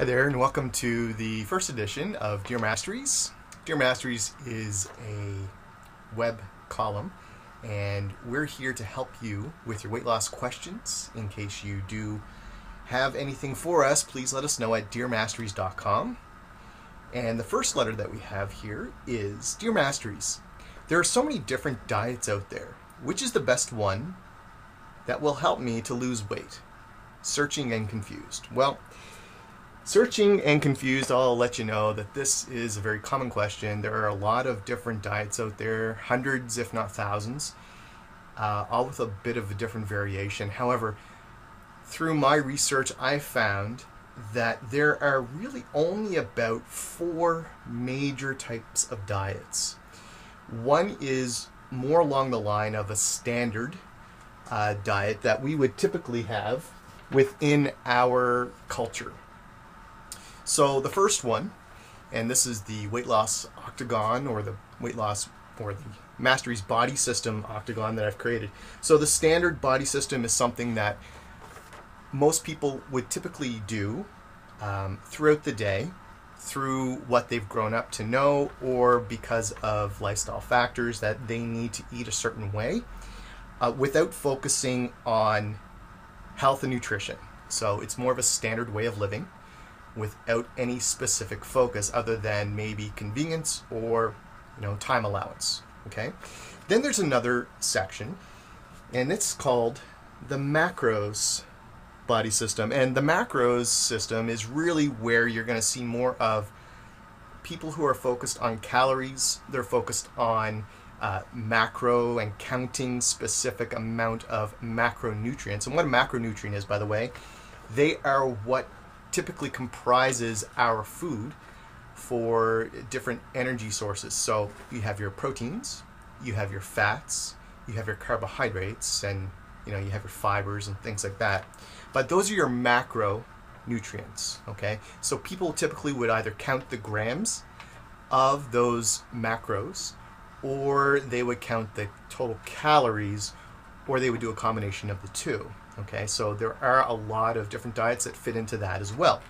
Hi there, and welcome to the first edition of Dear Masteries. Dear Masteries is a web column, and we're here to help you with your weight loss questions. In case you do have anything for us, please let us know at dearmasteries.com. And the first letter that we have here is Dear Masteries. There are so many different diets out there. Which is the best one that will help me to lose weight? Searching and confused. Well, searching and confused, I'll let you know that this is a very common question. There are a lot of different diets out there, hundreds if not thousands, all with a bit of a different variation. However, through my research, I found that there are really only about 4 major types of diets. One is more along the line of a standard diet that we would typically have within our culture. So the first one, and this is the weight loss octagon, or the weight loss or the Masteries body system octagon that I've created. So the standard body system is something that most people would typically do throughout the day through what they've grown up to know, or because of lifestyle factors that they need to eat a certain way without focusing on health and nutrition. So it's more of a standard way of living without any specific focus other than maybe convenience or time allowance. Okay, then there's another section, and it's called the macros body system. And the macros system is really where you're going to see more of people who are focused on calories. They're focused on macro and counting specific amount of macronutrients. And what a macronutrient is, by the way, they are what typically comprises our food for different energy sources. So you have your proteins, you have your fats, you have your carbohydrates, and you have your fibers and things like that. But those are your macronutrients. Okay, so people typically would either count the grams of those macros, or they would count the total calories, or they would do a combination of the two. Okay, so there are a lot of different diets that fit into that as well.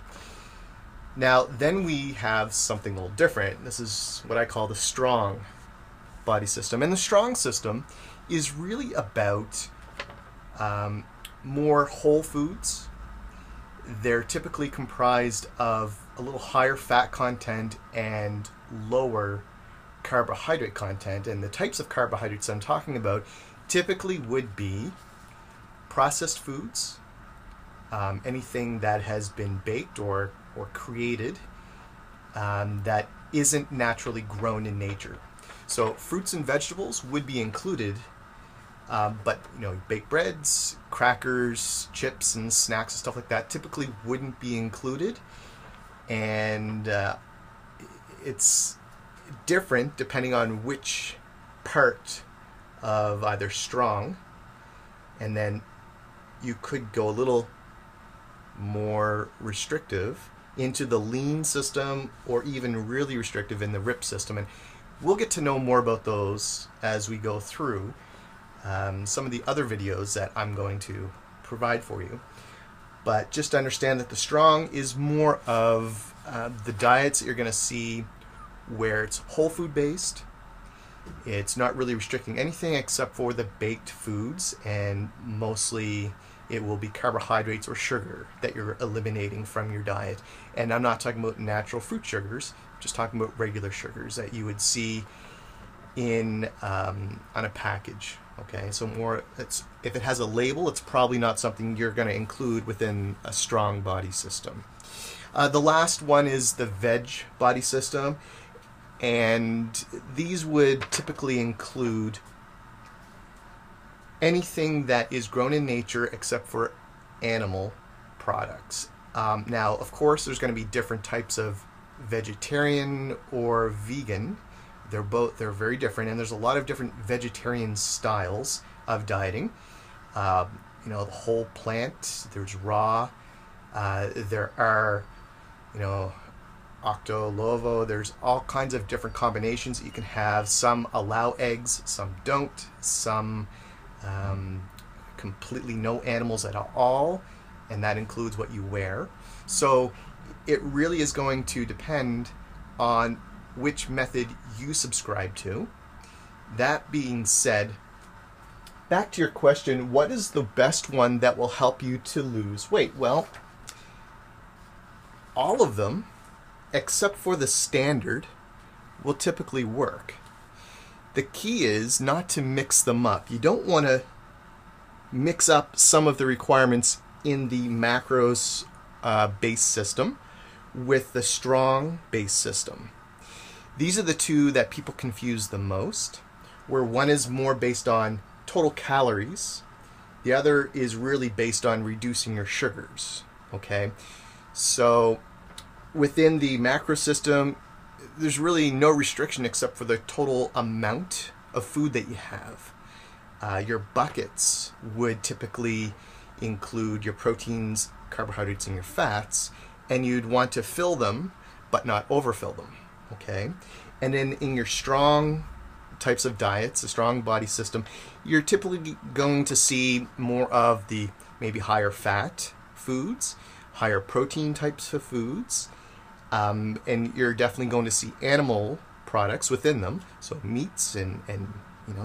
Now, then we have something a little different. This is what I call the strong body system. And the strong system is really about more whole foods. They're typically comprised of a little higher fat content and lower carbohydrate content. And the types of carbohydrates I'm talking about typically would be processed foods, anything that has been baked or created that isn't naturally grown in nature. So fruits and vegetables would be included, but baked breads, crackers, chips, and snacks and stuff like that typically wouldn't be included. And it's different depending on which part of either strong, and then you could go a little more restrictive into the lean system, or even really restrictive in the RIP system. And we'll get to know more about those as we go through some of the other videos that I'm going to provide for you. But just understand that the strong is more of the diets that you're going to see where it's whole food based. It's not really restricting anything except for the baked foods, and mostly it will be carbohydrates or sugar that you're eliminating from your diet. And I'm not talking about natural fruit sugars, I'm just talking about regular sugars that you would see in on a package. Okay, so if it has a label, it's probably not something you're going to include within a strong body system. The last one is the veg body system. And these would typically include anything that is grown in nature except for animal products. Now, of course, there's going to be different types of vegetarian or vegan. They're very different, and there's a lot of different vegetarian styles of dieting. The whole plant, there's raw, there are, octo, lovo, there's all kinds of different combinations that you can have. Some allow eggs, some don't, some completely no animals at all, and that includes what you wear. So it really is going to depend on which method you subscribe to. That being said, back to your question, what is the best one that will help you to lose weight? Well, all of them, except for the standard, will typically work. The key is not to mix them up. You don't want to mix up some of the requirements in the macros base system with the strong base system. These are the two that people confuse the most, where one is more based on total calories, the other is really based on reducing your sugars. Okay, so within the macro system, there's really no restriction except for the total amount of food that you have. Your buckets would typically include your proteins, carbohydrates, and your fats, and you'd want to fill them, but not overfill them. Okay, and then in your strong types of diets, a strong body system, you're typically going to see more of the maybe higher fat foods, higher protein types of foods, and you're definitely going to see animal products within them, so meats and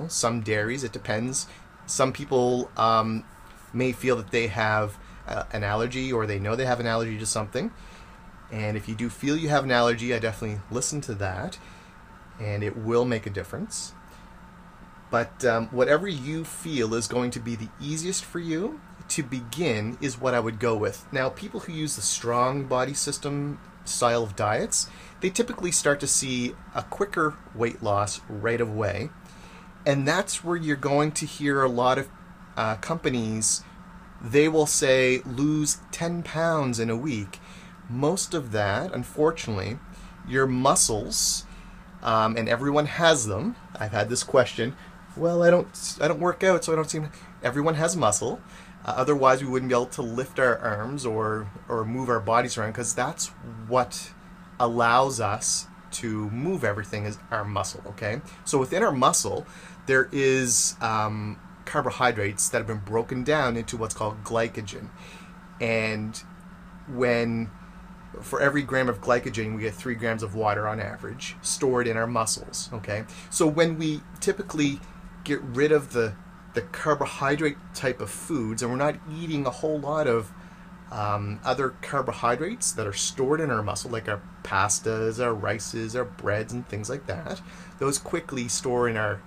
some dairies. It depends. Some people may feel that they have an allergy, or they know they have an allergy to something, and if you do feel you have an allergy, I definitely listen to that, and it will make a difference. But whatever you feel is going to be the easiest for you to begin is what I would go with. Now, people who use the strong body system style of diets, they typically start to see a quicker weight loss right away. And that's where you're going to hear a lot of companies, they will say lose 10 pounds in a week. Most of that, unfortunately, your muscles, and everyone has them. I've had this question, well, I don't work out, so I don't seem. Everyone has muscle. Otherwise, we wouldn't be able to lift our arms or move our bodies around, because that's what allows us to move everything is our muscle. Okay, so within our muscle, there is carbohydrates that have been broken down into what's called glycogen, and for every gram of glycogen, we get 3 grams of water on average stored in our muscles. Okay, so when we typically get rid of the carbohydrate type of foods, and we're not eating a whole lot of other carbohydrates that are stored in our muscle, like our pastas, our rices, our breads, and things like that, those quickly store in our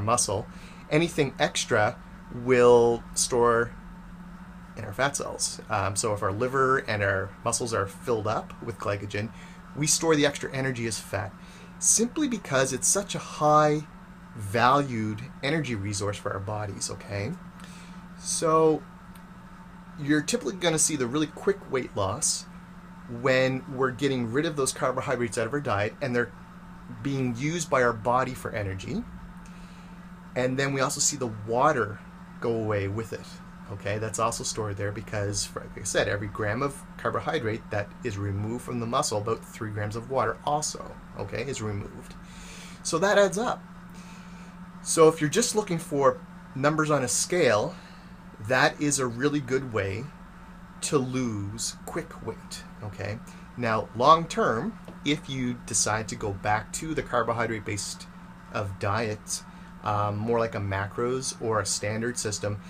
muscle. Anything extra will store in our fat cells. So if our liver and our muscles are filled up with glycogen, we store the extra energy as fat, simply because it's such a high valued energy resource for our bodies. Okay, so you're typically going to see the really quick weight loss when we're getting rid of those carbohydrates out of our diet and they're being used by our body for energy, and then we also see the water go away with it. Okay, that's also stored there because, like I said, every gram of carbohydrate that is removed from the muscle, about 3 grams of water also, okay, is removed. So that adds up. So if you're just looking for numbers on a scale, that is a really good way to lose quick weight. Okay, now long term, if you decide to go back to the carbohydrate based of diet, more like a macros or a standard system,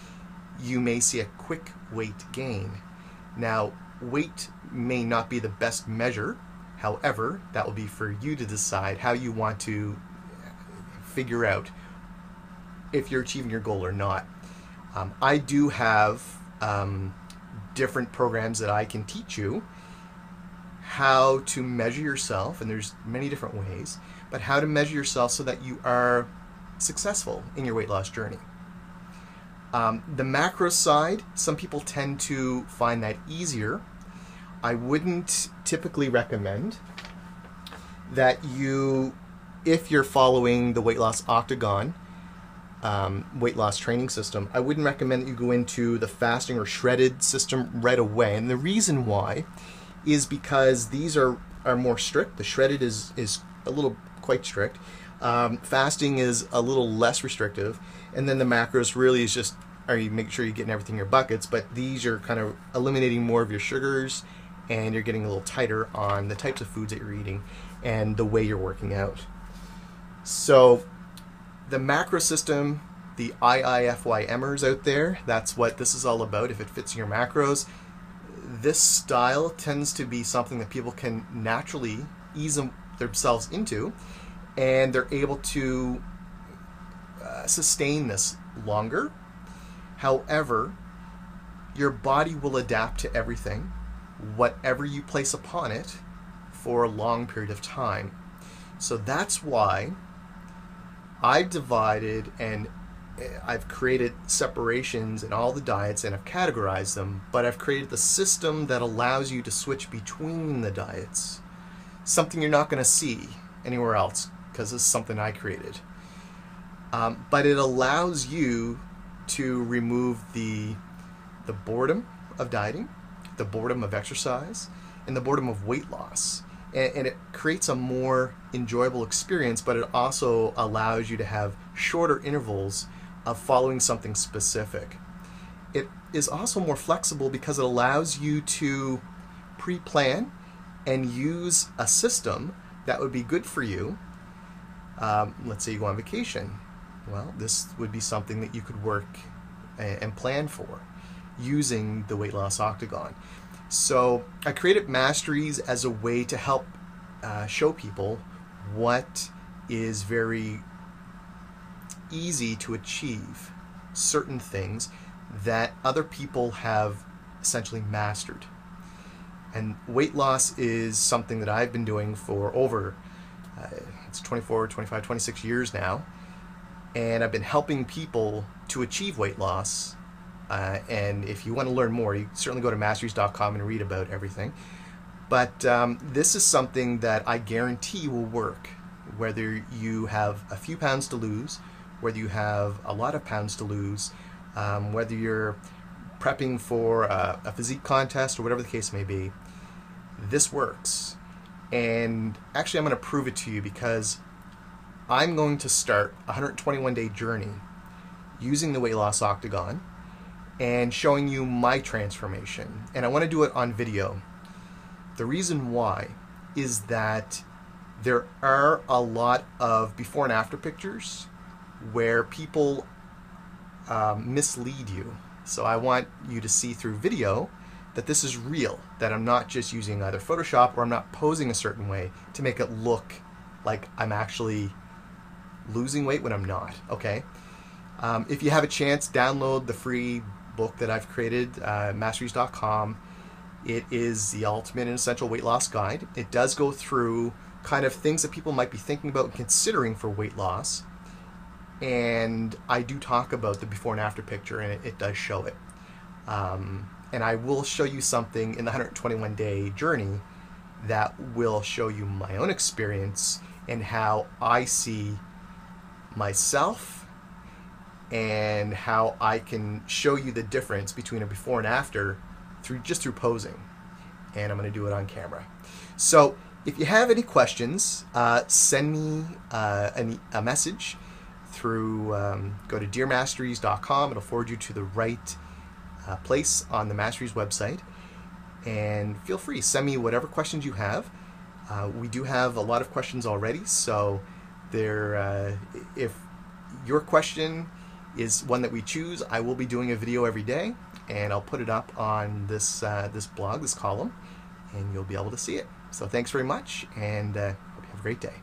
you may see a quick weight gain. Now, weight may not be the best measure. However, that will be for you to decide how you want to figure out if you're achieving your goal or not. I do have different programs that I can teach you how to measure yourself, and there's many different ways, but how to measure yourself so that you are successful in your weight loss journey. The macro side, some people tend to find that easier. I wouldn't typically recommend that if you're following the Weight Loss Octagon weight loss training system, I wouldn't recommend that you go into the fasting or shredded system right away. And the reason why is because these are more strict. The shredded is a little quite strict. Fasting is a little less restrictive, and then the macros really is just, are you make sure you're getting everything in your buckets, but these are kind of eliminating more of your sugars and you're getting a little tighter on the types of foods that you're eating and the way you're working out. So the macro system, the IIFYMers out there, that's what this is all about. If it fits in your macros, this style tends to be something that people can naturally ease themselves into, and they're able to sustain this longer. However, your body will adapt to everything, whatever you place upon it, for a long period of time. So that's why I've divided and I've created separations in all the diets and I've categorized them, but I've created the system that allows you to switch between the diets. Something you're not going to see anywhere else, because this is something I created. But it allows you to remove the boredom of dieting, the boredom of exercise, and the boredom of weight loss. And it creates a more enjoyable experience, but it also allows you to have shorter intervals of following something specific. It is also more flexible because it allows you to pre-plan and use a system that would be good for you. Let's say you go on vacation. Well, this would be something that you could work and plan for using the weight loss octagon. So I created Masteries as a way to help show people what is very easy to achieve, certain things that other people have essentially mastered. And weight loss is something that I've been doing for over it's 24, 25, 26 years now, and I've been helping people to achieve weight loss. And if you want to learn more, you certainly go to masteries.com and read about everything. But this is something that I guarantee will work, whether you have a few pounds to lose, whether you have a lot of pounds to lose, whether you're prepping for a physique contest or whatever the case may be. This works. And actually I'm going to prove it to you, because I'm going to start a 121-day journey using the weight loss octagon and showing you my transformation. And I want to do it on video. The reason why is that there are a lot of before and after pictures where people mislead you. So I want you to see through video that this is real, that I'm not just using either Photoshop or I'm not posing a certain way to make it look like I'm actually losing weight when I'm not, okay? If you have a chance, download the free book that I've created, masteries.com. It is the ultimate and essential weight loss guide. It does go through kind of things that people might be thinking about and considering for weight loss. And I do talk about the before and after picture, and it does show it. And I will show you something in the 121-day journey that will show you my own experience and how I see myself, and how I can show you the difference between a before and after just through posing. And I'm going to do it on camera. So if you have any questions, send me a message through, go to dearmasteries.com. It'll forward you to the right place on the Masteries website. And feel free, send me whatever questions you have. We do have a lot of questions already, so if your question is one that we choose, I will be doing a video every day, and I'll put it up on this blog, this column, and you'll be able to see it. So thanks very much, and hope you have a great day.